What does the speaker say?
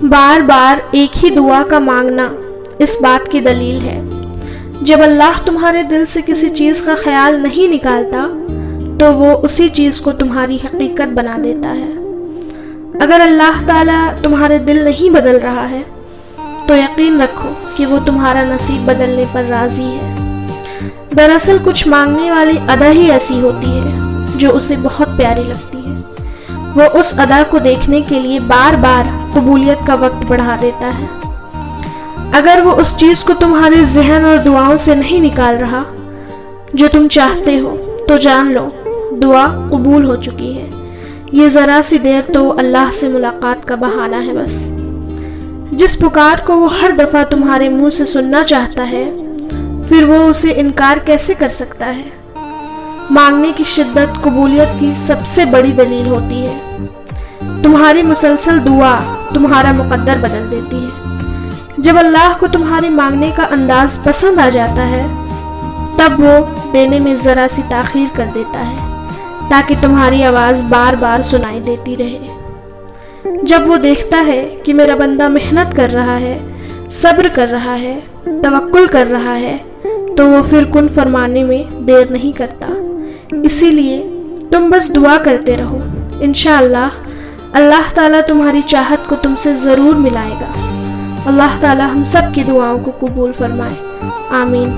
بار بار ایک ہی دعا کا مانگنا اس بات کی دلیل ہے، جب اللہ تمہارے دل سے کسی چیز کا خیال نہیں نکالتا تو وہ اسی چیز کو تمہاری حقیقت بنا دیتا ہے۔ اگر اللہ تعالیٰ تمہارے دل نہیں بدل رہا ہے تو یقین رکھو کہ وہ تمہارا نصیب بدلنے پر راضی ہے۔ دراصل کچھ مانگنے والی ادا ہی ایسی ہوتی ہے جو اسے بہت پیاری لگتی ہے، وہ اس ادا کو دیکھنے کے لیے بار بار قبولیت کا وقت بڑھا دیتا ہے۔ اگر وہ اس چیز کو تمہارے ذہن اور دعاؤں سے نہیں نکال رہا جو تم چاہتے ہو تو جان لو دعا قبول ہو چکی ہے، یہ ذرا سی دیر تو اللہ سے ملاقات کا بہانہ ہے بس۔ جس پکار کو وہ ہر دفعہ تمہارے منہ سے سننا چاہتا ہے پھر وہ اسے انکار کیسے کر سکتا ہے؟ مانگنے کی شدت قبولیت کی سب سے بڑی دلیل ہوتی ہے۔ تمہاری مسلسل دعا تمہارا مقدر بدل دیتی ہے۔ جب اللہ کو تمہارے مانگنے کا انداز پسند آ جاتا ہے تب وہ دینے میں ذرا سی تاخیر کر دیتا ہے تاکہ تمہاری آواز بار بار سنائی دیتی رہے۔ جب وہ دیکھتا ہے کہ میرا بندہ محنت کر رہا ہے، صبر کر رہا ہے، توکل کر رہا ہے تو وہ پھر کن فرمانے میں دیر نہیں کرتا۔ اسی لیے تم بس دعا کرتے رہو، انشاءاللہ اللہ تعالیٰ تمہاری چاہت کو تم سے ضرور ملائے گا۔ اللہ تعالیٰ ہم سب کی دعاؤں کو قبول فرمائے، آمین۔